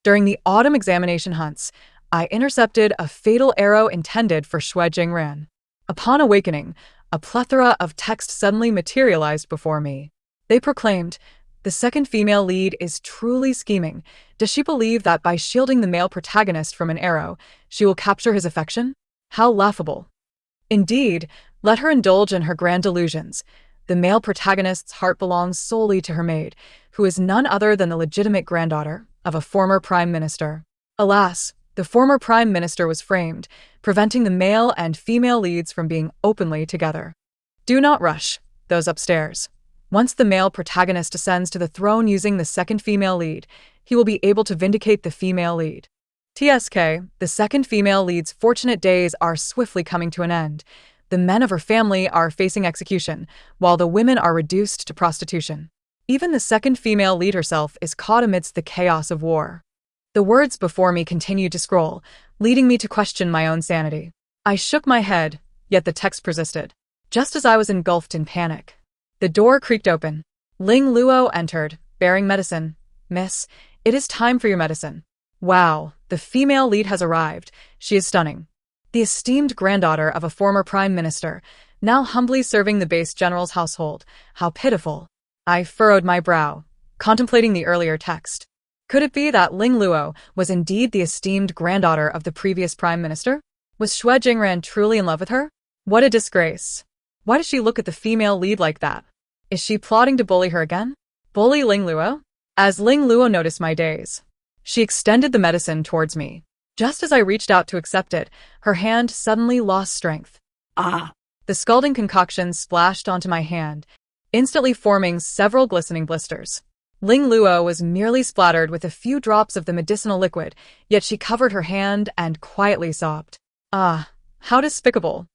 During the autumn examination hunts, I intercepted a fatal arrow intended for Xue Jingran. Upon awakening, a plethora of text suddenly materialized before me. They proclaimed, "The second female lead is truly scheming. Does she believe that by shielding the male protagonist from an arrow, she will capture his affection? How laughable." Indeed, let her indulge in her grand delusions. The male protagonist's heart belongs solely to her maid, who is none other than the legitimate granddaughter of a former prime minister. Alas, the former prime minister was framed, preventing the male and female leads from being openly together. Do not rush, those upstairs. Once the male protagonist ascends to the throne using the second female lead, he will be able to vindicate the female lead. TSK, the second female lead's fortunate days are swiftly coming to an end. The men of her family are facing execution, while the women are reduced to prostitution. Even the second female lead herself is caught amidst the chaos of war. The words before me continued to scroll, leading me to question my own sanity. I shook my head, yet the text persisted. Just as I was engulfed in panic, the door creaked open. Ling Luo entered, bearing medicine. "Miss, it is time for your medicine." Wow, the female lead has arrived. She is stunning. The esteemed granddaughter of a former prime minister, now humbly serving the base general's household. How pitiful. I furrowed my brow, contemplating the earlier text. Could it be that Ling Luo was indeed the esteemed granddaughter of the previous prime minister? Was Xue Jingran truly in love with her? What a disgrace. Why does she look at the female lead like that? Is she plotting to bully her again? Bully Ling Luo? As Ling Luo noticed my daze, she extended the medicine towards me. Just as I reached out to accept it, her hand suddenly lost strength. Ah! The scalding concoction splashed onto my hand, instantly forming several glistening blisters. Ling Luo was merely splattered with a few drops of the medicinal liquid, yet she covered her hand and quietly sobbed. Ah, how despicable.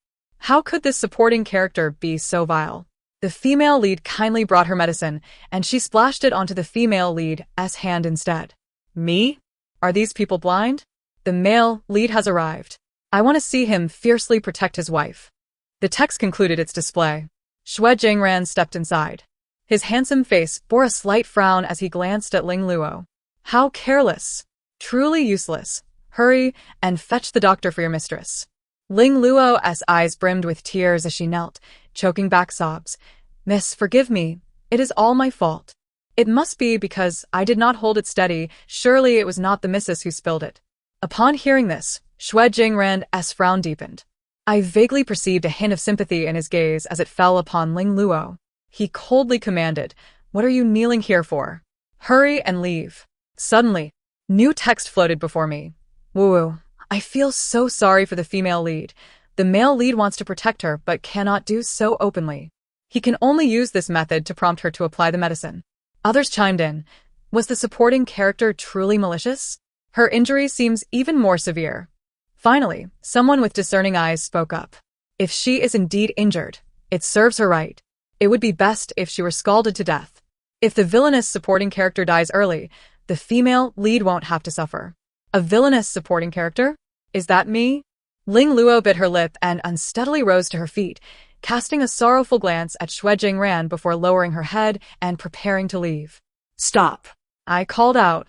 How could this supporting character be so vile? The female lead kindly brought her medicine, and she splashed it onto the female lead's hand instead. Me? Are these people blind? The male lead has arrived. I want to see him fiercely protect his wife. The text concluded its display. Xue Jingran stepped inside. His handsome face bore a slight frown as he glanced at Ling Luo. How careless. Truly useless. Hurry and fetch the doctor for your mistress. Ling Luo's eyes brimmed with tears as she knelt, choking back sobs. Miss, forgive me. It is all my fault. It must be because I did not hold it steady. Surely it was not the missus who spilled it. Upon hearing this, Xue Jingran's frown deepened. I vaguely perceived a hint of sympathy in his gaze as it fell upon Ling Luo. He coldly commanded, "What are you kneeling here for? Hurry and leave." Suddenly, new text floated before me. Woo, I feel so sorry for the female lead. The male lead wants to protect her but cannot do so openly. He can only use this method to prompt her to apply the medicine. Others chimed in. Was the supporting character truly malicious? Her injury seems even more severe. Finally, someone with discerning eyes spoke up. If she is indeed injured, it serves her right. It would be best if she were scalded to death. If the villainous supporting character dies early, the female lead won't have to suffer. A villainous supporting character? Is that me? Ling Luo bit her lip and unsteadily rose to her feet, casting a sorrowful glance at Xue Jingran before lowering her head and preparing to leave. Stop! I called out,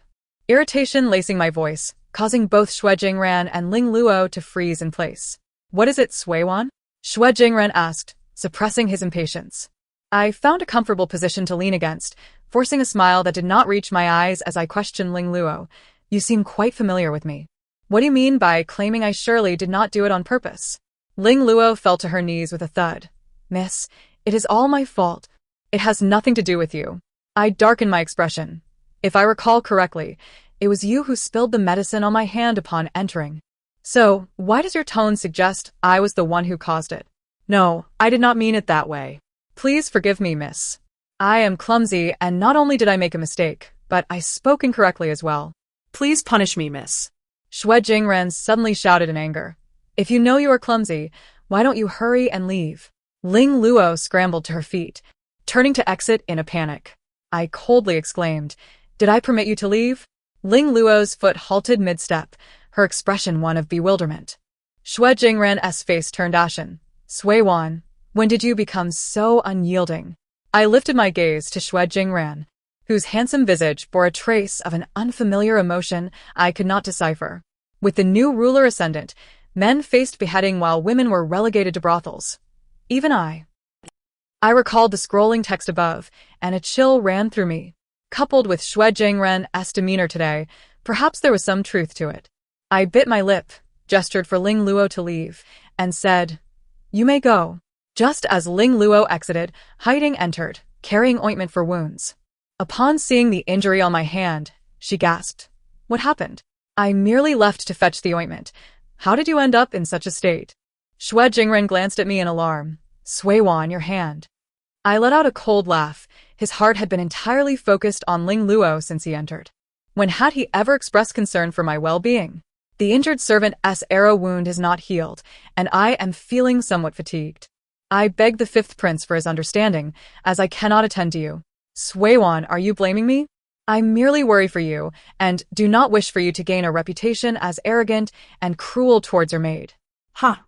irritation lacing my voice, causing both Xue Jingran and Ling Luo to freeze in place. What is it, Sui Wan? Xue Jingran asked, suppressing his impatience. I found a comfortable position to lean against, forcing a smile that did not reach my eyes as I questioned Ling Luo. You seem quite familiar with me. What do you mean by claiming I surely did not do it on purpose? Ling Luo fell to her knees with a thud. Miss, it is all my fault. It has nothing to do with you. I darkened my expression. If I recall correctly, it was you who spilled the medicine on my hand upon entering. So, why does your tone suggest I was the one who caused it? No, I did not mean it that way. Please forgive me, miss. I am clumsy, and not only did I make a mistake, but I spoke incorrectly as well. Please punish me, miss. Xue Jingran suddenly shouted in anger. If you know you are clumsy, why don't you hurry and leave? Ling Luo scrambled to her feet, turning to exit in a panic. I coldly exclaimed, Did I permit you to leave? Ling Luo's foot halted mid-step, her expression one of bewilderment. Xue Jingran's face turned ashen. Sui Wan, when did you become so unyielding? I lifted my gaze to Xue Jingran. whose handsome visage bore a trace of an unfamiliar emotion I could not decipher. With the new ruler ascendant, men faced beheading while women were relegated to brothels. Even I recalled the scrolling text above, and a chill ran through me. Coupled with Xue Jingren's demeanor today, perhaps there was some truth to it. I bit my lip, gestured for Ling Luo to leave, and said, "You may go." Just as Ling Luo exited, Haiding entered, carrying ointment for wounds. Upon seeing the injury on my hand, she gasped, "What happened?" "I merely left to fetch the ointment. How did you end up in such a state?" Xue Jingren glanced at me in alarm. "Suiwan, your hand." I let out a cold laugh. His heart had been entirely focused on Ling Luo since he entered. When had he ever expressed concern for my well-being? The injured servant's arrow wound is not healed, and I am feeling somewhat fatigued. I beg the fifth prince for his understanding, as I cannot attend to you. Suiwan, are you blaming me? I merely worry for you, and do not wish for you to gain a reputation as arrogant and cruel towards your maid.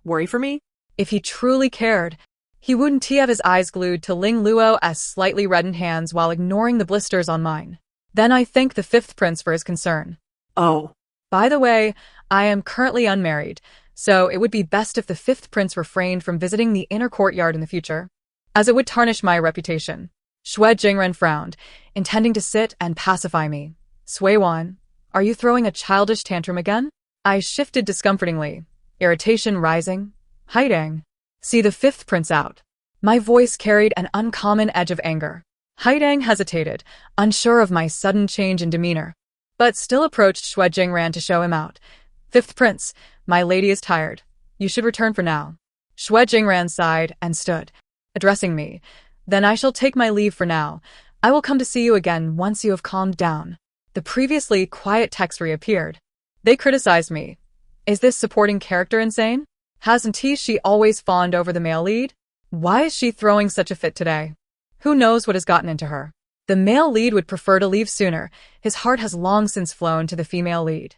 Worry for me? If he truly cared, he wouldn't have his eyes glued to Ling Luo's slightly reddened hands while ignoring the blisters on mine. Then I thank the fifth prince for his concern. Oh. By the way, I am currently unmarried, so it would be best if the fifth prince refrained from visiting the inner courtyard in the future, as it would tarnish my reputation. Xue Jingren frowned, intending to sit and pacify me. Suiwan, are you throwing a childish tantrum again? I shifted discomfortingly, irritation rising. Haiding, see the fifth prince out. My voice carried an uncommon edge of anger. Haiding hesitated, unsure of my sudden change in demeanor, but still approached Xue Jingren to show him out. Fifth prince, my lady is tired. You should return for now. Xue Jingren sighed and stood, addressing me. Then I shall take my leave for now. I will come to see you again once you have calmed down. The previously quiet text reappeared. They criticized me. Is this supporting character insane? Hasn't she always fawned over the male lead? Why is she throwing such a fit today? Who knows what has gotten into her? The male lead would prefer to leave sooner. His heart has long since flown to the female lead.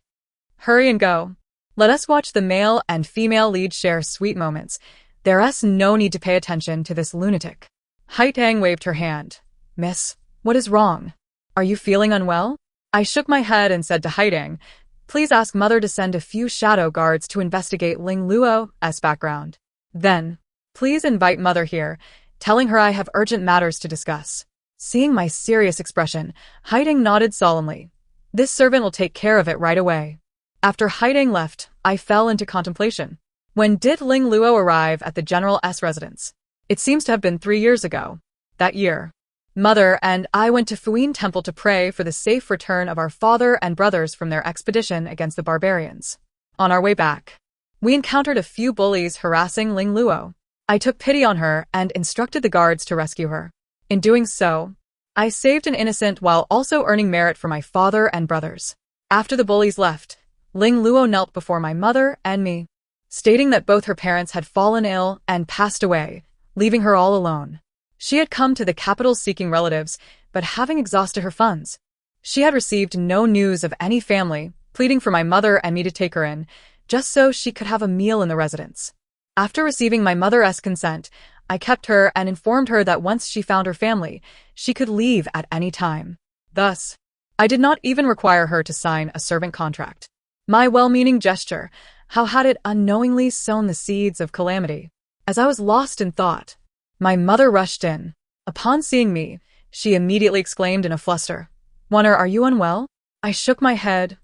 Hurry and go. Let us watch the male and female lead share sweet moments. There's no need to pay attention to this lunatic. Haiding waved her hand. Miss, what is wrong? Are you feeling unwell? I shook my head and said to Haiding, please ask mother to send a few shadow guards to investigate Ling Luo's background. Then, please invite mother here, telling her I have urgent matters to discuss. Seeing my serious expression, Haiding nodded solemnly. This servant will take care of it right away. After Haiding left, I fell into contemplation. When did Ling Luo arrive at the general's residence? It seems to have been 3 years ago. That year, mother and I went to Fuyin Temple to pray for the safe return of our father and brothers from their expedition against the barbarians. On our way back, we encountered a few bullies harassing Ling Luo. I took pity on her and instructed the guards to rescue her. In doing so, I saved an innocent while also earning merit for my father and brothers. After the bullies left, Ling Luo knelt before my mother and me, stating that both her parents had fallen ill and passed away, leaving her all alone. She had come to the capital seeking relatives, but having exhausted her funds. She had received no news of any family, pleading for my mother and me to take her in, just so she could have a meal in the residence. After receiving my mother's consent, I kept her and informed her that once she found her family, she could leave at any time. Thus, I did not even require her to sign a servant contract. My well-meaning gesture, how had it unknowingly sown the seeds of calamity? As I was lost in thought, my mother rushed in. Upon seeing me, she immediately exclaimed in a fluster, "Wonder, are you unwell?" I shook my head.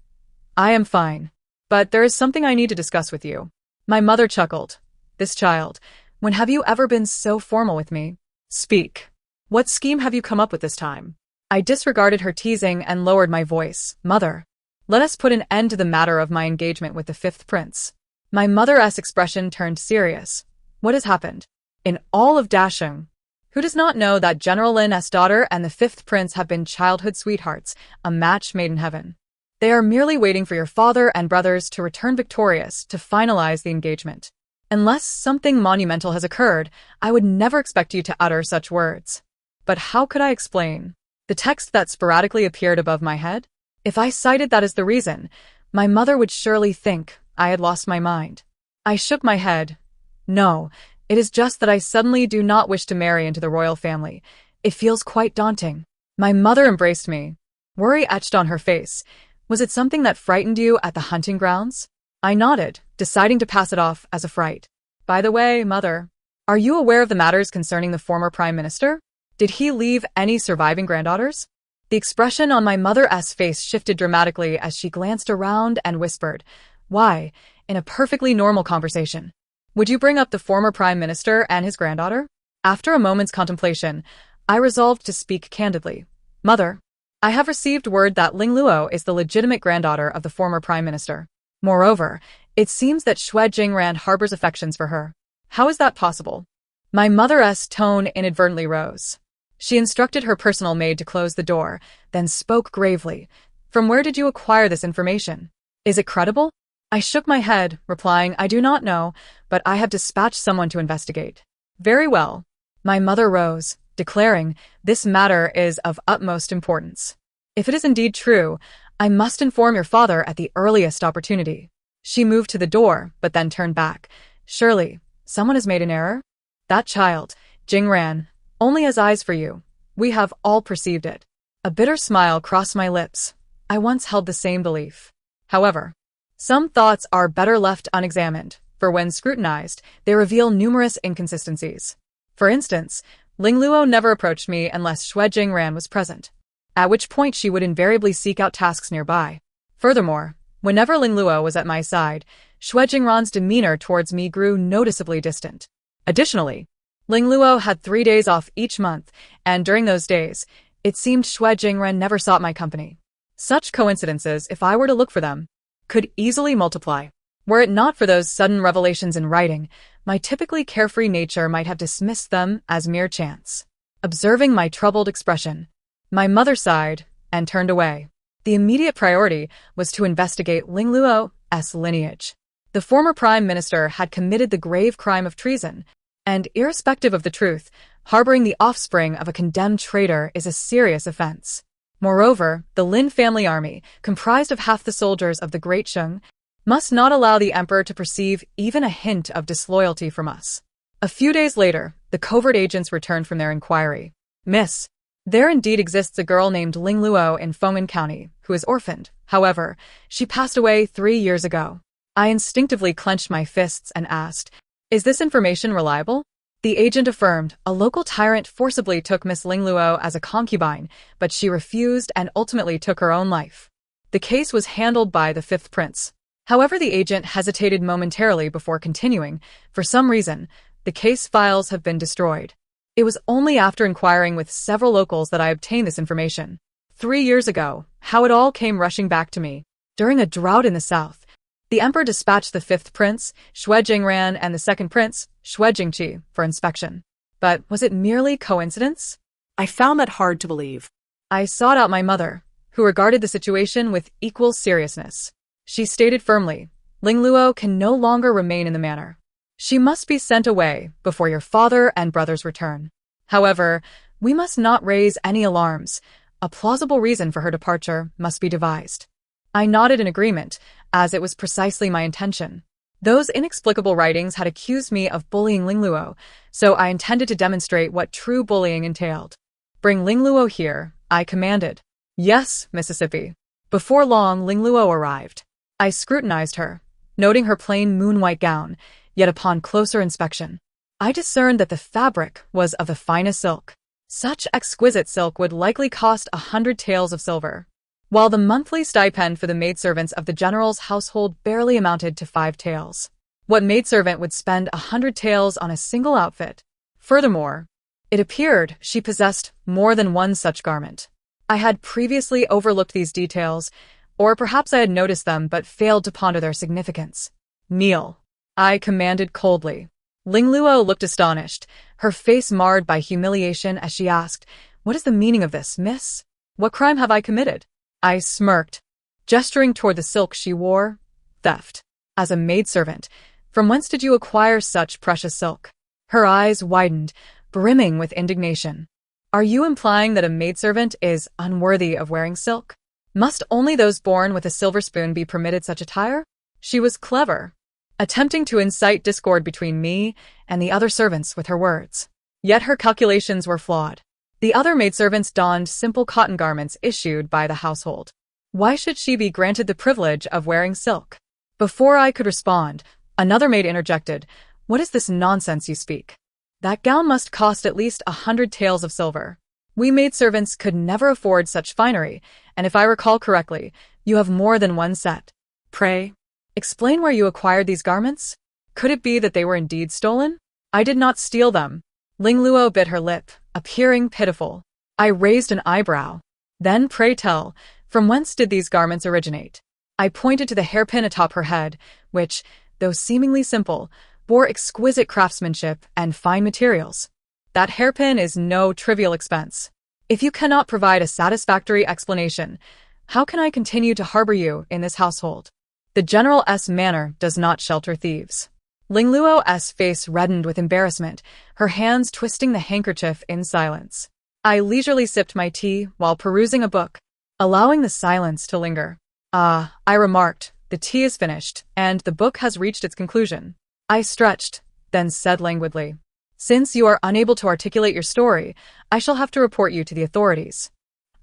I am fine, but there is something I need to discuss with you. My mother chuckled. This child, when have you ever been so formal with me? Speak. What scheme have you come up with this time? I disregarded her teasing and lowered my voice. Mother, let us put an end to the matter of my engagement with the fifth prince. My mother's expression turned serious. What has happened? In all of Dasheng, who does not know that General Lin's daughter and the fifth prince have been childhood sweethearts, a match made in heaven? They are merely waiting for your father and brothers to return victorious to finalize the engagement. Unless something monumental has occurred, I would never expect you to utter such words. But how could I explain the text that sporadically appeared above my head? If I cited that as the reason, my mother would surely think I had lost my mind. I shook my head. No, it is just that I suddenly do not wish to marry into the royal family. It feels quite daunting. My mother embraced me. Worry etched on her face. Was it something that frightened you at the hunting grounds? I nodded, deciding to pass it off as a fright. By the way, Mother, are you aware of the matters concerning the former Prime Minister? Did he leave any surviving granddaughters? The expression on my mother's face shifted dramatically as she glanced around and whispered, "Why, in a perfectly normal conversation, would you bring up the former Prime Minister and his granddaughter?" After a moment's contemplation, I resolved to speak candidly. "Mother, I have received word that Ling Luo is the legitimate granddaughter of the former Prime Minister. Moreover, it seems that Xue Jingran harbors affections for her. How is that possible?" My mother's tone inadvertently rose. She instructed her personal maid to close the door, then spoke gravely. "From where did you acquire this information? Is it credible?" I shook my head, replying, "I do not know, but I have dispatched someone to investigate." "Very well." My mother rose, declaring, "This matter is of utmost importance. If it is indeed true, I must inform your father at the earliest opportunity." She moved to the door, but then turned back. "Surely, someone has made an error? That child, Jingran, only has eyes for you. We have all perceived it." A bitter smile crossed my lips. I once held the same belief. However, some thoughts are better left unexamined, for when scrutinized, they reveal numerous inconsistencies. For instance, Ling Luo never approached me unless Xue Jingran was present, at which point she would invariably seek out tasks nearby. Furthermore, whenever Ling Luo was at my side, Xue Jingran's demeanor towards me grew noticeably distant. Additionally, Ling Luo had 3 days off each month, and during those days, it seemed Xue Jingran never sought my company. Such coincidences, if I were to look for them, could easily multiply. Were it not for those sudden revelations in writing, my typically carefree nature might have dismissed them as mere chance. Observing my troubled expression, my mother sighed and turned away. The immediate priority was to investigate Ling Luo's lineage. The former Prime Minister had committed the grave crime of treason, and irrespective of the truth, harboring the offspring of a condemned traitor is a serious offense. Moreover, the Lin family army, comprised of half the soldiers of the Great Sheng, must not allow the Emperor to perceive even a hint of disloyalty from us. A few days later, the covert agents returned from their inquiry. "Miss, there indeed exists a girl named Ling Luo in Feng'an County, who is orphaned. However, she passed away 3 years ago." I instinctively clenched my fists and asked, "Is this information reliable?" The agent affirmed, "A local tyrant forcibly took Miss Ling Luo as a concubine, but she refused and ultimately took her own life. The case was handled by the fifth prince." However, the agent hesitated momentarily before continuing. "For some reason, the case files have been destroyed. It was only after inquiring with several locals that I obtained this information. 3 years ago, how it all came rushing back to me. During a drought in the south, the emperor dispatched the fifth prince, Xue Jingran, and the second prince, Xue Jingqi, for inspection. But was it merely coincidence?" I found that hard to believe. I sought out my mother, who regarded the situation with equal seriousness. She stated firmly, "Ling Luo can no longer remain in the manor. She must be sent away before your father and brothers return. However, we must not raise any alarms. A plausible reason for her departure must be devised." I nodded in agreement, as it was precisely my intention. Those inexplicable writings had accused me of bullying Ling Luo, so I intended to demonstrate what true bullying entailed. "Bring Ling Luo here," I commanded. "Yes, Mississippi." Before long, Ling Luo arrived. I scrutinized her, noting her plain moon-white gown, yet upon closer inspection, I discerned that the fabric was of the finest silk. Such exquisite silk would likely cost 100 taels of silver, while the monthly stipend for the maidservants of the general's household barely amounted to 5 taels. What maidservant would spend 100 taels on a single outfit? Furthermore, it appeared she possessed more than one such garment. I had previously overlooked these details, or perhaps I had noticed them but failed to ponder their significance. "Kneel," I commanded coldly. Ling Luo looked astonished, her face marred by humiliation as she asked, "What is the meaning of this, miss? What crime have I committed?" I smirked, gesturing toward the silk she wore. "Theft. As a maidservant, from whence did you acquire such precious silk?" Her eyes widened, brimming with indignation. "Are you implying that a maidservant is unworthy of wearing silk? Must only those born with a silver spoon be permitted such attire?" She was clever, attempting to incite discord between me and the other servants with her words. Yet her calculations were flawed. The other maidservants donned simple cotton garments issued by the household. Why should she be granted the privilege of wearing silk? Before I could respond, another maid interjected, "What is this nonsense you speak? That gown must cost at least 100 taels of silver. We maidservants could never afford such finery, and if I recall correctly, you have more than one set. Pray, explain where you acquired these garments? Could it be that they were indeed stolen?" "I did not steal them." Ling Luo bit her lip, appearing pitiful. I raised an eyebrow. "Then pray tell, from whence did these garments originate?" I pointed to the hairpin atop her head, which, though seemingly simple, bore exquisite craftsmanship and fine materials. "That hairpin is no trivial expense. If you cannot provide a satisfactory explanation, how can I continue to harbor you in this household? The General's manor does not shelter thieves." Ling Luo's face reddened with embarrassment, her hands twisting the handkerchief in silence. I leisurely sipped my tea while perusing a book, allowing the silence to linger. "Ah," I remarked, "the tea is finished, and the book has reached its conclusion." I stretched, then said languidly, "Since you are unable to articulate your story, I shall have to report you to the authorities.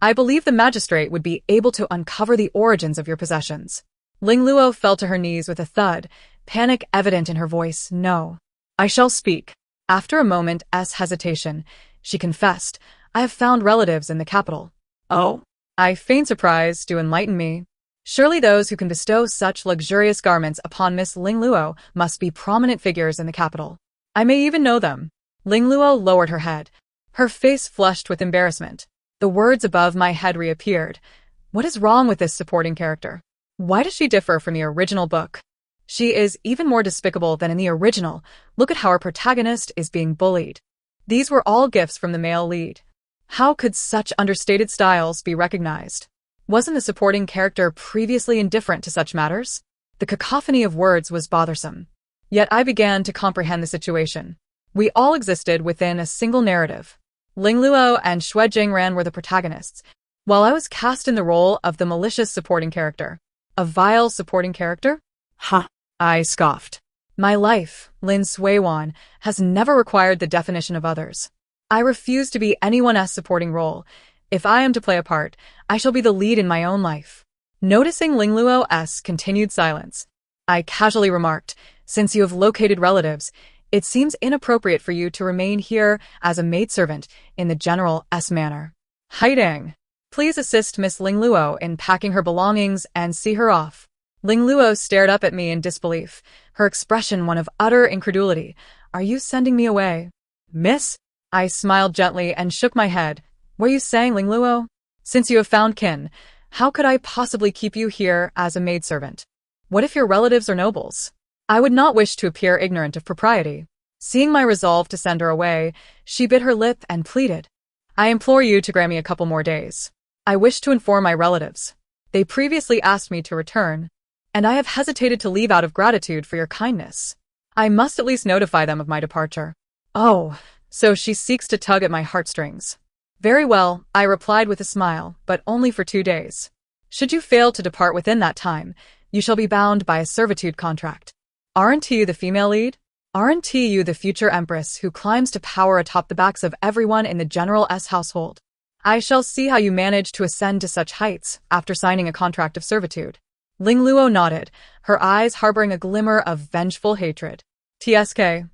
I believe the magistrate would be able to uncover the origins of your possessions." Ling Luo fell to her knees with a thud, panic evident in her voice. "No, I shall speak." After a moment's hesitation, she confessed, "I have found relatives in the capital." "Oh?" I feigned surprise. "Do enlighten me. Surely those who can bestow such luxurious garments upon Miss Ling Luo must be prominent figures in the capital. I may even know them." Ling Luo lowered her head, her face flushed with embarrassment. The words above my head reappeared. What is wrong with this supporting character? Why does she differ from the original book? She is even more despicable than in the original. Look at how our protagonist is being bullied. These were all gifts from the male lead. How could such understated styles be recognized? Wasn't the supporting character previously indifferent to such matters? The cacophony of words was bothersome. Yet I began to comprehend the situation. We all existed within a single narrative. Ling Luo and Xue Jingran were the protagonists, while I was cast in the role of the malicious supporting character. A vile supporting character? Ha! I scoffed. My life, Lin Suiwan, has never required the definition of others. I refuse to be anyone's supporting role. If I am to play a part, I shall be the lead in my own life. Noticing Ling Luo's continued silence, I casually remarked, "Since you have located relatives, it seems inappropriate for you to remain here as a maidservant in the General's manor. Haidang, please assist Miss Ling Luo in packing her belongings and see her off." Ling Luo stared up at me in disbelief, her expression one of utter incredulity. "Are you sending me away, miss?" I smiled gently and shook my head. "What are you saying, Ling Luo? Since you have found kin, how could I possibly keep you here as a maidservant? What if your relatives are nobles? I would not wish to appear ignorant of propriety." Seeing my resolve to send her away, she bit her lip and pleaded, "I implore you to grant me a couple more days. I wish to inform my relatives. They previously asked me to return, and I have hesitated to leave out of gratitude for your kindness. I must at least notify them of my departure." "Oh, so she seeks to tug at my heartstrings. Very well," I replied with a smile, "but only for 2 days. Should you fail to depart within that time, you shall be bound by a servitude contract. Aren't you the female lead? Aren't you the future empress who climbs to power atop the backs of everyone in the General's household? I shall see how you manage to ascend to such heights after signing a contract of servitude." Ling Luo nodded, her eyes harboring a glimmer of vengeful hatred. TSK.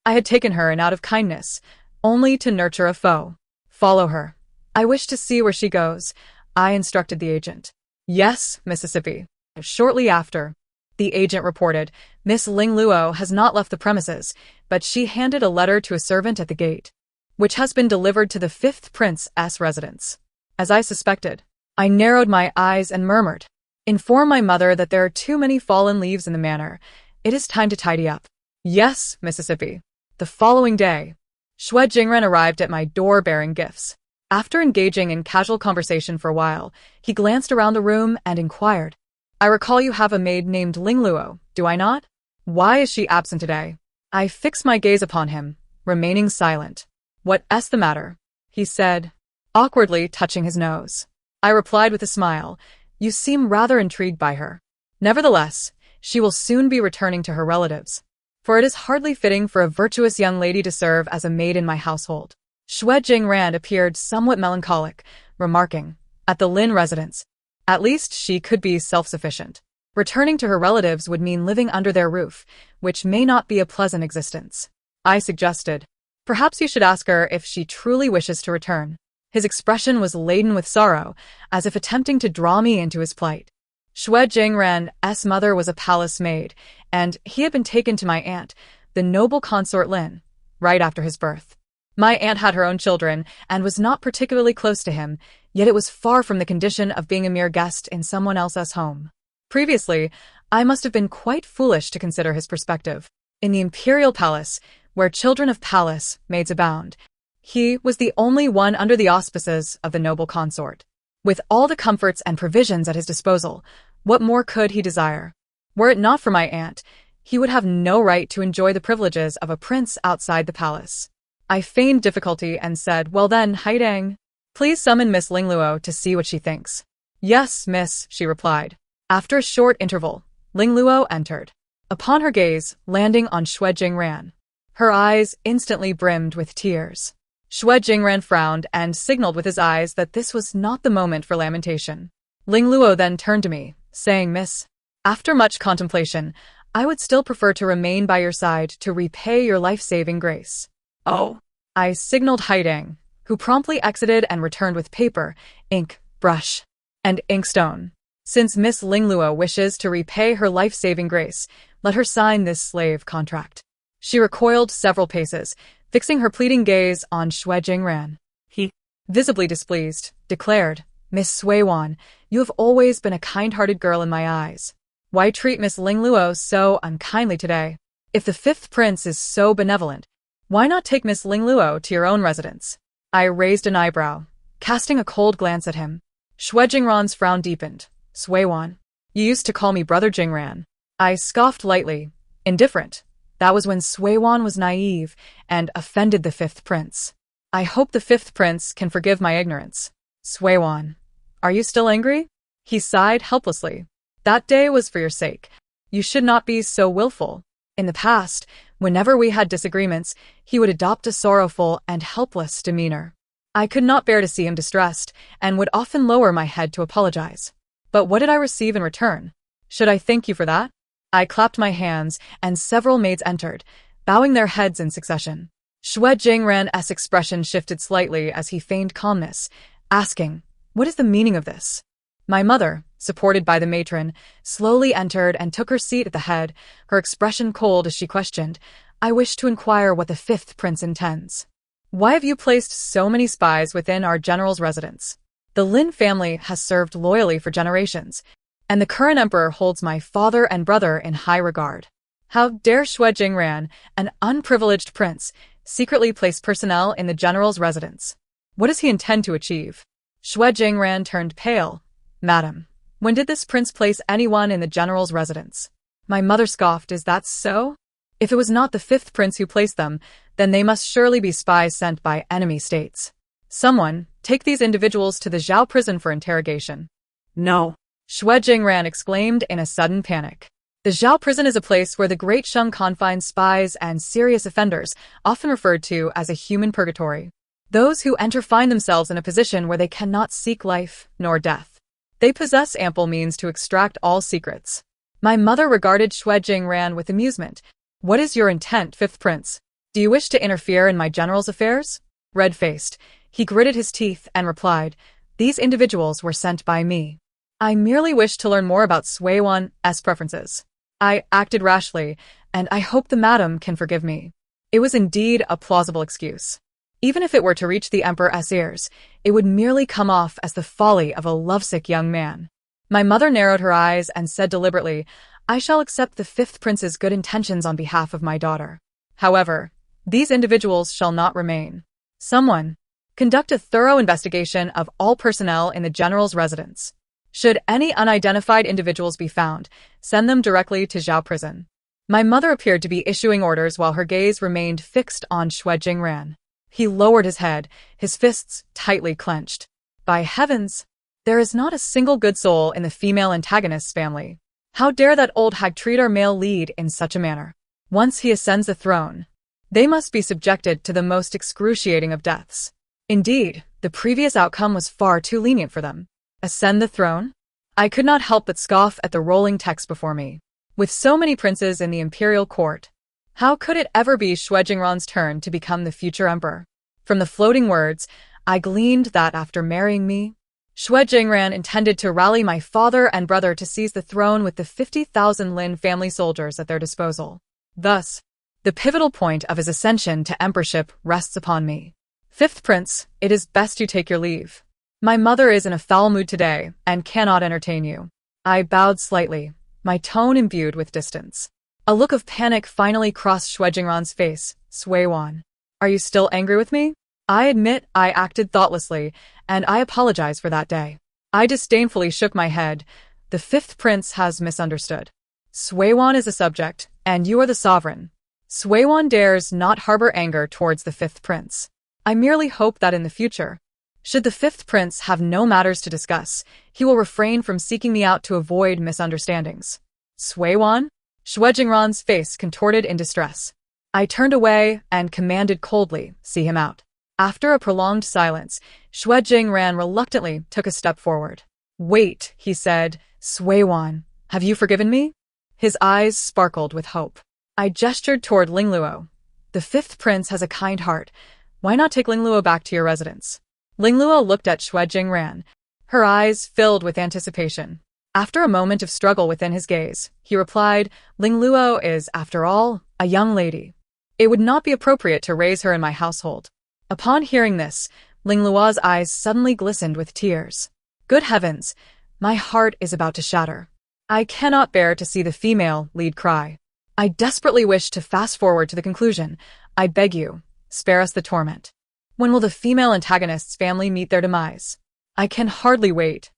I had taken her in out of kindness, only to nurture a foe. "Follow her. I wish to see where she goes," I instructed the agent. "Yes, Mississippi." Shortly after, the agent reported, "Miss Ling Luo has not left the premises, but she handed a letter to a servant at the gate, which has been delivered to the 5th Prince's residence." As I suspected, I narrowed my eyes and murmured, "Inform my mother that there are too many fallen leaves in the manor. It is time to tidy up." "Yes, Mississippi." The following day, Xue Jingren arrived at my door bearing gifts. After engaging in casual conversation for a while, he glanced around the room and inquired, "I recall you have a maid named Ling Luo, do I not? Why is she absent today?" I fixed my gaze upon him, remaining silent. "What's the matter?" he said, awkwardly touching his nose. I replied with a smile, "You seem rather intrigued by her. Nevertheless, she will soon be returning to her relatives, for it is hardly fitting for a virtuous young lady to serve as a maid in my household." Xue Jingran appeared somewhat melancholic, remarking, "At the Lin residence. At least she could be self-sufficient. Returning to her relatives would mean living under their roof, which may not be a pleasant existence." I suggested, "Perhaps you should ask her if she truly wishes to return." His expression was laden with sorrow, as if attempting to draw me into his plight. Xue Jingran's mother was a palace maid, and he had been taken to my aunt, the noble consort Lin, right after his birth. My aunt had her own children and was not particularly close to him, yet it was far from the condition of being a mere guest in someone else's home. Previously, I must have been quite foolish to consider his perspective. In the imperial palace, where children of palace maids abound, he was the only one under the auspices of the noble consort. With all the comforts and provisions at his disposal, what more could he desire? Were it not for my aunt, he would have no right to enjoy the privileges of a prince outside the palace. I feigned difficulty and said, "Well then, Haidang, please summon Miss Lingluo to see what she thinks." "Yes, miss," she replied. After a short interval, Lingluo entered. Upon her gaze landing on Xue Jingran, her eyes instantly brimmed with tears. Xue Jingran frowned and signaled with his eyes that this was not the moment for lamentation. Lingluo then turned to me, saying, "Miss, after much contemplation, I would still prefer to remain by your side to repay your life-saving grace." "Oh." I signaled Haidang, who promptly exited and returned with paper, ink, brush, and inkstone. "Since Miss Lingluo wishes to repay her life-saving grace, let her sign this slave contract." She recoiled several paces, fixing her pleading gaze on Xue Jingran. He, visibly displeased, declared, "Miss Suiwan, you have always been a kind-hearted girl in my eyes. Why treat Miss Lingluo so unkindly today? If the fifth prince is so benevolent, why not take Miss Lingluo to your own residence?" I raised an eyebrow, casting a cold glance at him. Xue Jingran's frown deepened. "Suiwan, you used to call me Brother Jingran." I scoffed lightly, indifferent. That was when Suiwan was naive and offended the fifth prince. I hope the fifth prince can forgive my ignorance. "Suiwan, are you still angry?" He sighed helplessly. "That day was for your sake. You should not be so willful. In the past, whenever we had disagreements, he would adopt a sorrowful and helpless demeanor. I could not bear to see him distressed, and would often lower my head to apologize. But what did I receive in return? Should I thank you for that?" I clapped my hands, and several maids entered, bowing their heads in succession. Xue Jingran's expression shifted slightly as he feigned calmness, asking, "What is the meaning of this?" My mother, supported by the matron, slowly entered and took her seat at the head, her expression cold as she questioned, "I wish to inquire what the fifth prince intends. Why have you placed so many spies within our general's residence? The Lin family has served loyally for generations, and the current emperor holds my father and brother in high regard. How dare Xue Jingran, an unprivileged prince, secretly place personnel in the general's residence? What does he intend to achieve?" Xue Jingran turned pale. "Madam, when did this prince place anyone in the general's residence?" My mother scoffed. "Is that so? If it was not the fifth prince who placed them, then they must surely be spies sent by enemy states. Someone, take these individuals to the Zhao prison for interrogation." "No," Xue Jingran exclaimed in a sudden panic. The Zhao prison is a place where the Great Sheng confines spies and serious offenders, often referred to as a human purgatory. Those who enter find themselves in a position where they cannot seek life nor death. They possess ample means to extract all secrets. My mother regarded Xue Jingran with amusement. "What is your intent, fifth prince? Do you wish to interfere in my general's affairs?" Red-faced, he gritted his teeth and replied, "These individuals were sent by me. I merely wish to learn more about Suiwan's preferences. I acted rashly, and I hope the madam can forgive me." It was indeed a plausible excuse. Even if it were to reach the emperor's ears, it would merely come off as the folly of a lovesick young man. My mother narrowed her eyes and said deliberately, "I shall accept the fifth prince's good intentions on behalf of my daughter. However, these individuals shall not remain. Someone, conduct a thorough investigation of all personnel in the general's residence. Should any unidentified individuals be found, send them directly to Zhao prison." My mother appeared to be issuing orders while her gaze remained fixed on Xue Jingran. He lowered his head, his fists tightly clenched. "By heavens, there is not a single good soul in the female antagonist's family. How dare that old hag treat our male lead in such a manner? Once he ascends the throne, They must be subjected to the most excruciating of deaths. Indeed, the previous outcome was far too lenient for them. Ascend the throne? I could not help but scoff at the rolling text before me. With so many princes in the imperial court, how could it ever be Shwejingran's turn to become the future emperor? From the floating words, I gleaned that after marrying me, Shwejingran intended to rally my father and brother to seize the throne with the 50,000 Lin family soldiers at their disposal. Thus, the pivotal point of his ascension to emperorship rests upon me. Fifth prince, it is best you take your leave. My mother is in a foul mood today and cannot entertain you. I bowed slightly, my tone imbued with distance. A look of panic finally crossed Shwejingran's face. Swaywan, are you still angry with me? I admit I acted thoughtlessly, and I apologize for that day. I disdainfully shook my head. The fifth prince has misunderstood. Swaywan is a subject, and you are the sovereign. Swaywan dares not harbor anger towards the fifth prince. I merely hope that in the future, should the fifth prince have no matters to discuss, he will refrain from seeking me out to avoid misunderstandings. Swaywan? Shwejingran's face contorted in distress. I turned away and commanded coldly, see him out. After a prolonged silence, Shwejingran reluctantly took a step forward. Wait, he said, Swaywan, have you forgiven me? His eyes sparkled with hope. I gestured toward Lingluo. The fifth prince has a kind heart. Why not take Lingluo back to your residence? Lingluo looked at Shwejingran, her eyes filled with anticipation. After a moment of struggle within his gaze, he replied, Lingluo is, after all, a young lady. It would not be appropriate to raise her in my household. Upon hearing this, Lingluo's eyes suddenly glistened with tears. Good heavens, my heart is about to shatter. I cannot bear to see the female lead cry. I desperately wish to fast forward to the conclusion. I beg you, spare us the torment. When will the female antagonist's family meet their demise? I can hardly wait.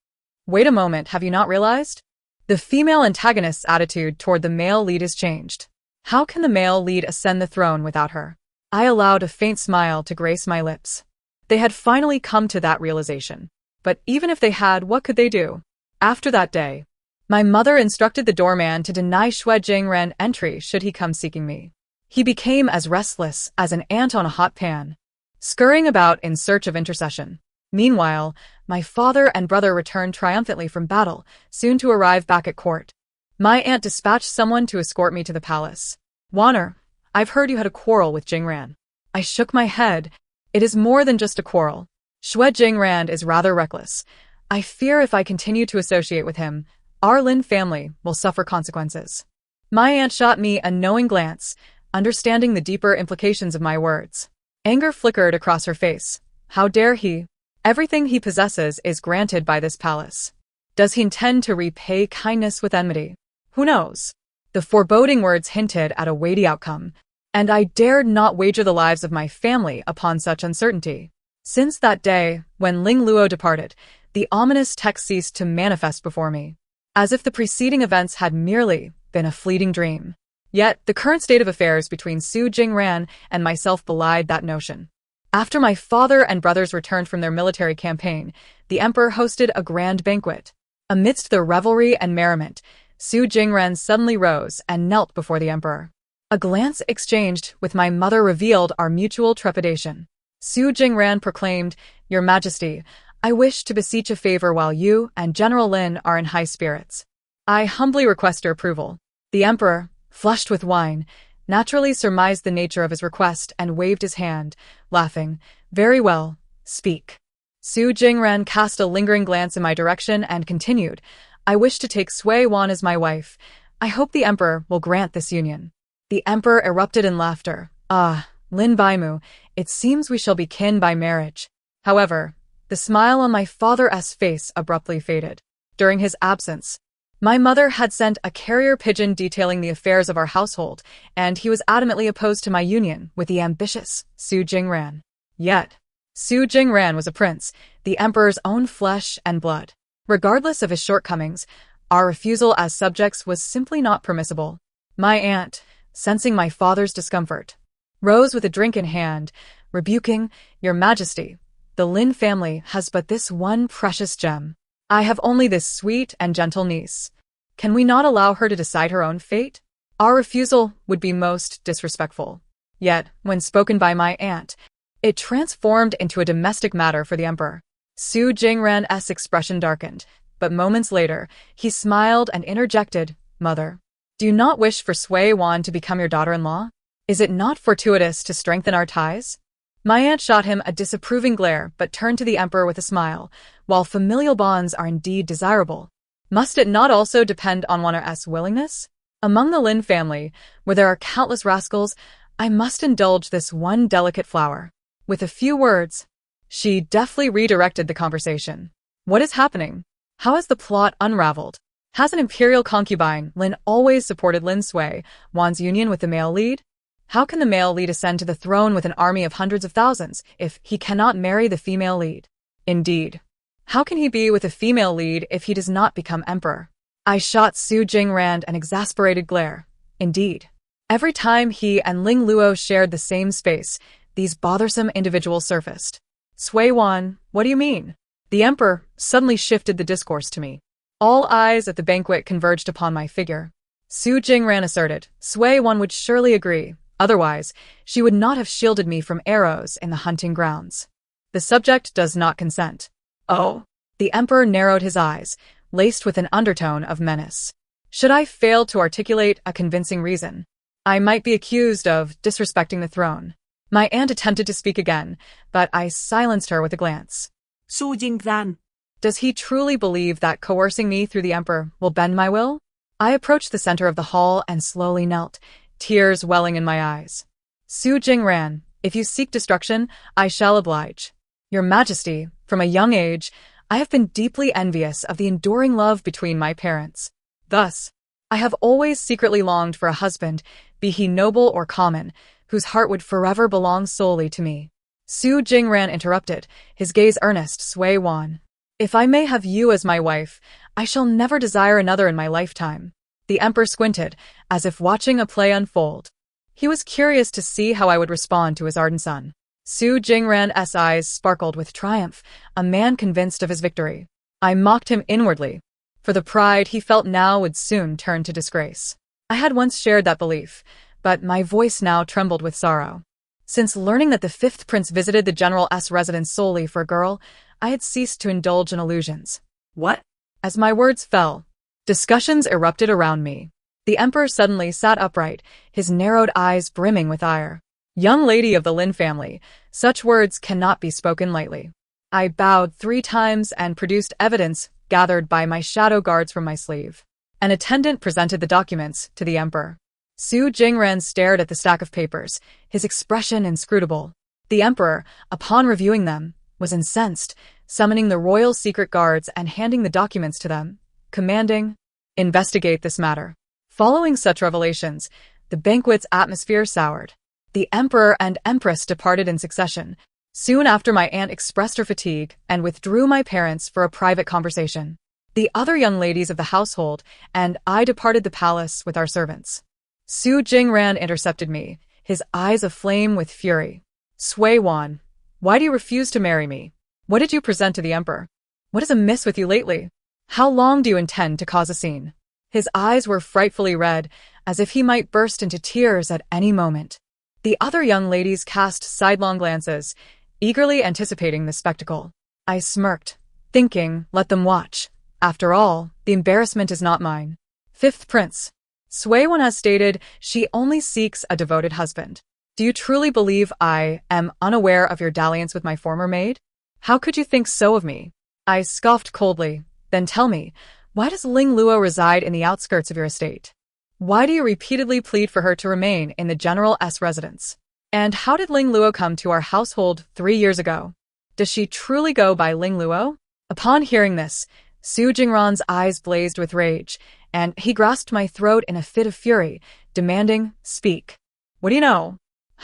Wait a moment, have you not realized? The female antagonist's attitude toward the male lead is changed. How can the male lead ascend the throne without her? I allowed a faint smile to grace my lips. They had finally come to that realization. But even if they had, what could they do? After that day, my mother instructed the doorman to deny Shwejingran entry should he come seeking me. He became as restless as an ant on a hot pan, scurrying about in search of intercession. Meanwhile, my father and brother returned triumphantly from battle, soon to arrive back at court. My aunt dispatched someone to escort me to the palace. Wanner, I've heard you had a quarrel with Jingran. I shook my head. It is more than just a quarrel. Shwejingran is rather reckless. I fear if I continue to associate with him, our Lin family will suffer consequences. My aunt shot me a knowing glance, understanding the deeper implications of my words. Anger flickered across her face. How dare he? Everything he possesses is granted by this palace. Does he intend to repay kindness with enmity? Who knows? The foreboding words hinted at a weighty outcome, and I dared not wager the lives of my family upon such uncertainty. Since that day, when Ling Luo departed, the ominous text ceased to manifest before me, as if the preceding events had merely been a fleeting dream. Yet, the current state of affairs between Su Jingran and myself belied that notion. After my father and brothers returned from their military campaign, the emperor hosted a grand banquet. Amidst the revelry and merriment, Su Jingran suddenly rose and knelt before the emperor. A glance exchanged with my mother revealed our mutual trepidation. Su Jingran proclaimed, Your Majesty, I wish to beseech a favor while you and General Lin are in high spirits. I humbly request your approval. The emperor, flushed with wine, naturally surmised the nature of his request and waved his hand, laughing. Very well, speak. Su Jingran cast a lingering glance in my direction and continued, I wish to take Sui Wan as my wife. I hope the emperor will grant this union. The emperor erupted in laughter. Ah, Lin Baimu, it seems we shall be kin by marriage. However, the smile on my father's face abruptly faded. During his absence, my mother had sent a carrier pigeon detailing the affairs of our household, and he was adamantly opposed to my union with the ambitious Su Jingran. Yet, Su Jingran was a prince, the emperor's own flesh and blood. Regardless of his shortcomings, our refusal as subjects was simply not permissible. My aunt, sensing my father's discomfort, rose with a drink in hand, rebuking, Your Majesty, the Lin family has but this one precious gem. I have only this sweet and gentle niece. Can we not allow her to decide her own fate? Our refusal would be most disrespectful. Yet, when spoken by my aunt, it transformed into a domestic matter for the emperor. Su Jingran's expression darkened, but moments later, he smiled and interjected, "Mother, do you not wish for Sui Wan to become your daughter-in-law? Is it not fortuitous to strengthen our ties?" My aunt shot him a disapproving glare but turned to the emperor with a smile. "While familial bonds are indeed desirable, must it not also depend on one's willingness? Among the Lin family, where there are countless rascals, I must indulge this one delicate flower." With a few words, she deftly redirected the conversation. "What is happening? How has the plot unraveled? Has an imperial concubine, Lin, always supported Lin Sui Wan's union with the male lead? How can the male lead ascend to the throne with an army of hundreds of thousands if he cannot marry the female lead? Indeed, how can he be with a female lead if he does not become emperor?" I shot Su Jingran an exasperated glare. Indeed, every time he and Ling Luo shared the same space, these bothersome individuals surfaced. "Sui Wan, what do you mean?" The emperor suddenly shifted the discourse to me. All eyes at the banquet converged upon my figure. Su Jingran asserted, "Sui Wan would surely agree. Otherwise, she would not have shielded me from arrows in the hunting grounds. The subject does not consent." "Oh." The emperor narrowed his eyes, laced with an undertone of menace. Should I fail to articulate a convincing reason, I might be accused of disrespecting the throne. My aunt attempted to speak again, but I silenced her with a glance. Su Jingran. Does he truly believe that coercing me through the emperor will bend my will? I approached the center of the hall and slowly knelt, tears welling in my eyes. "Su Jingran, if you seek destruction, I shall oblige. Your Majesty, from a young age, I have been deeply envious of the enduring love between my parents. Thus, I have always secretly longed for a husband, be he noble or common, whose heart would forever belong solely to me." Su Jingran interrupted, his gaze earnest. "Sui Wan, if I may have you as my wife, I shall never desire another in my lifetime." The emperor squinted, as if watching a play unfold. He was curious to see how I would respond to his ardent son. Su Jingran's eyes sparkled with triumph, a man convinced of his victory. I mocked him inwardly, for the pride he felt now would soon turn to disgrace. I had once shared that belief, but my voice now trembled with sorrow. Since learning that the fifth prince visited the general's residence solely for a girl, I had ceased to indulge in illusions. What? As my words fell, discussions erupted around me. The emperor suddenly sat upright, his narrowed eyes brimming with ire. "Young lady of the Lin family, such words cannot be spoken lightly." I bowed 3 times and produced evidence gathered by my shadow guards from my sleeve. An attendant presented the documents to the emperor. Su Jingran stared at the stack of papers, his expression inscrutable. The emperor, upon reviewing them, was incensed, summoning the royal secret guards and handing the documents to them, commanding, "Investigate this matter." Following such revelations, the banquet's atmosphere soured. The emperor and empress departed in succession. Soon after, my aunt expressed her fatigue and withdrew my parents for a private conversation. The other young ladies of the household and I departed the palace with our servants. Su Jingran intercepted me, his eyes aflame with fury. "Sui Wan, why do you refuse to marry me? What did you present to the emperor? What is amiss with you lately? How long do you intend to cause a scene?" His eyes were frightfully red, as if he might burst into tears at any moment. The other young ladies cast sidelong glances, eagerly anticipating the spectacle. I smirked, thinking, let them watch. After all, the embarrassment is not mine. Fifth Prince. Sui Wan has stated she only seeks a devoted husband. Do you truly believe I am unaware of your dalliance with my former maid? How could you think so of me? I scoffed coldly. Then tell me, why does Ling Luo reside in the outskirts of your estate? Why do you repeatedly plead for her to remain in the general's residence? And how did Ling Luo come to our household 3 years ago? Does she truly go by Ling Luo? Upon hearing this, Su Jingran's eyes blazed with rage, and he grasped my throat in a fit of fury, demanding, "Speak. What do you know?"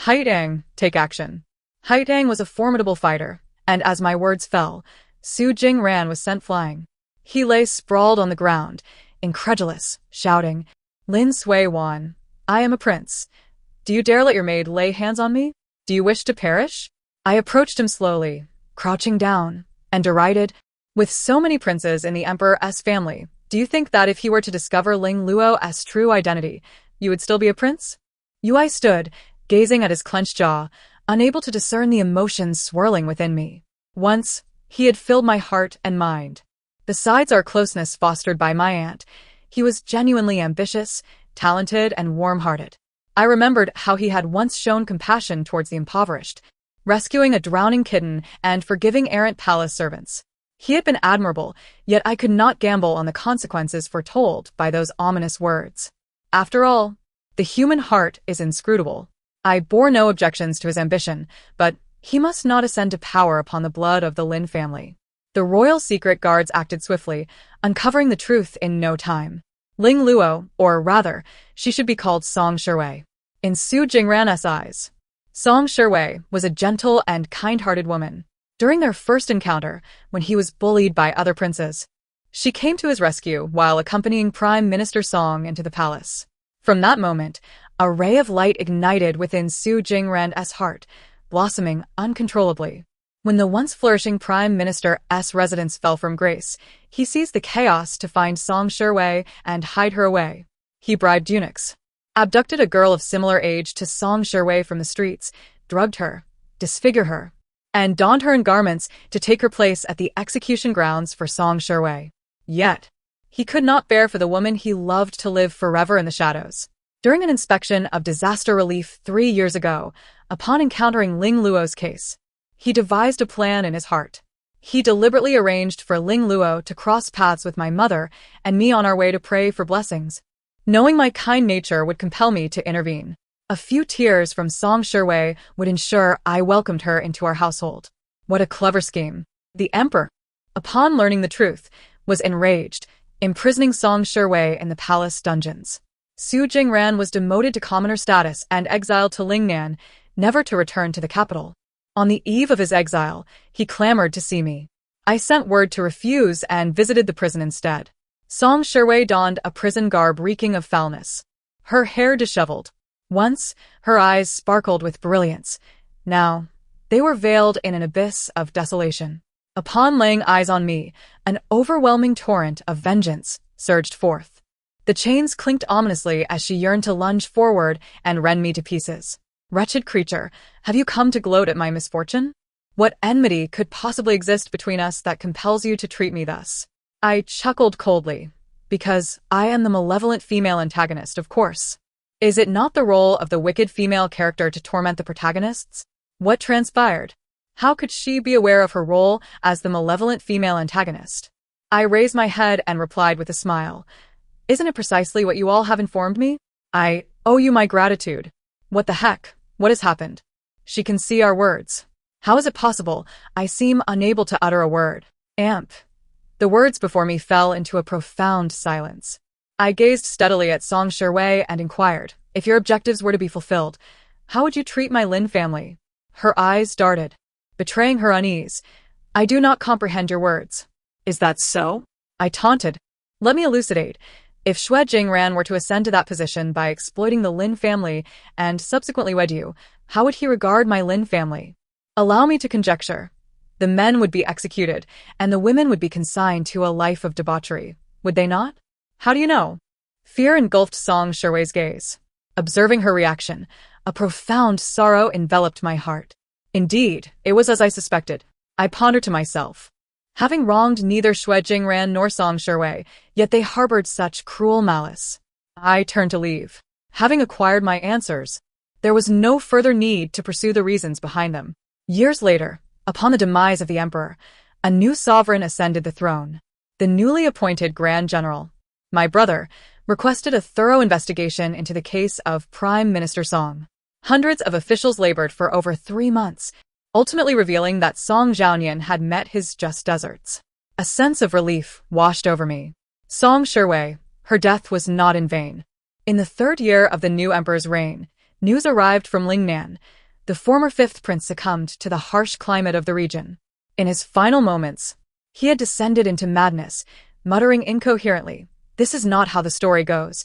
"Haitang, take action." Haitang was a formidable fighter, and as my words fell, Su Jingran was sent flying. He lay sprawled on the ground, incredulous, shouting, "Lin Sui Wan, I am a prince. Do you dare let your maid lay hands on me? Do you wish to perish?" I approached him slowly, crouching down, and derided, "With so many princes in the emperor's family, do you think that if he were to discover Ling Luo's true identity, you would still be a prince?" I stood, gazing at his clenched jaw, unable to discern the emotions swirling within me. Once, he had filled my heart and mind. Besides our closeness fostered by my aunt, he was genuinely ambitious, talented, and warm-hearted. I remembered how he had once shown compassion towards the impoverished, rescuing a drowning kitten and forgiving errant palace servants. He had been admirable, yet I could not gamble on the consequences foretold by those ominous words. After all, the human heart is inscrutable. I bore no objections to his ambition, but he must not ascend to power upon the blood of the Lin family. The royal secret guards acted swiftly, uncovering the truth in no time. Ling Luo, or rather, she should be called Song Shiwei. In Su Jingran's eyes, Song Shiwei was a gentle and kind-hearted woman. During their first encounter, when he was bullied by other princes, she came to his rescue while accompanying Prime Minister Song into the palace. From that moment, a ray of light ignited within Su Jingran's heart, blossoming uncontrollably. When the once flourishing Prime Minister's residence fell from grace, he seized the chaos to find Song Shiwei and hide her away. He bribed eunuchs, abducted a girl of similar age to Song Shiwei from the streets, drugged her, disfigured her, and donned her in garments to take her place at the execution grounds for Song Shiwei. Yet, he could not bear for the woman he loved to live forever in the shadows. During an inspection of disaster relief 3 years ago, upon encountering Ling Luo's case, he devised a plan in his heart. He deliberately arranged for Ling Luo to cross paths with my mother and me on our way to pray for blessings, knowing my kind nature would compel me to intervene. A few tears from Song Shiwei would ensure I welcomed her into our household. What a clever scheme. The emperor, upon learning the truth, was enraged, imprisoning Song Shiwei in the palace dungeons. Su Jingran was demoted to commoner status and exiled to Lingnan, never to return to the capital. On the eve of his exile, he clamored to see me. I sent word to refuse and visited the prison instead. Song Shiwei donned a prison garb reeking of foulness. Her hair disheveled. Once, her eyes sparkled with brilliance. Now, they were veiled in an abyss of desolation. Upon laying eyes on me, an overwhelming torrent of vengeance surged forth. The chains clinked ominously as she yearned to lunge forward and rend me to pieces. Wretched creature, have you come to gloat at my misfortune? What enmity could possibly exist between us that compels you to treat me thus? I chuckled coldly, because I am the malevolent female antagonist, of course. Is it not the role of the wicked female character to torment the protagonists? What transpired? How could she be aware of her role as the malevolent female antagonist? I raised my head and replied with a smile. Isn't it precisely what you all have informed me? I owe you my gratitude. What the heck? What has happened? She can see our words. How is it possible? I seem unable to utter a word. Amp. The words before me fell into a profound silence. I gazed steadily at Song Shiwei and inquired, if your objectives were to be fulfilled, how would you treat my Lin family? Her eyes darted, betraying her unease. I do not comprehend your words. Is that so? I taunted. Let me elucidate. If Xue Jingran were to ascend to that position by exploiting the Lin family and subsequently wed you, how would he regard my Lin family? Allow me to conjecture. The men would be executed, and the women would be consigned to a life of debauchery, would they not? How do you know? Fear engulfed Song Shiwei's gaze. Observing her reaction, a profound sorrow enveloped my heart. Indeed, it was as I suspected. I pondered to myself. Having wronged neither Xue Jingran nor Song Shiwei, yet they harbored such cruel malice. I turned to leave. Having acquired my answers, there was no further need to pursue the reasons behind them. Years later, upon the demise of the emperor, a new sovereign ascended the throne. The newly appointed Grand General, my brother, requested a thorough investigation into the case of Prime Minister Song. Hundreds of officials labored for over 3 months, ultimately revealing that Song Zhaonian had met his just deserts. A sense of relief washed over me. Song Shiwei, her death was not in vain. In the 3rd year of the new emperor's reign, news arrived from Lingnan. The former 5th prince succumbed to the harsh climate of the region. In his final moments, he had descended into madness, muttering incoherently, "This is not how the story goes.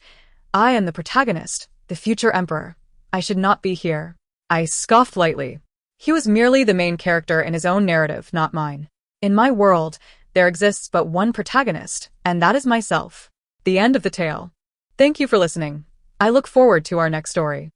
I am the protagonist, the future emperor. I should not be here." I scoffed lightly. He was merely the main character in his own narrative, not mine. In my world, there exists but one protagonist, and that is myself. The end of the tale. Thank you for listening. I look forward to our next story.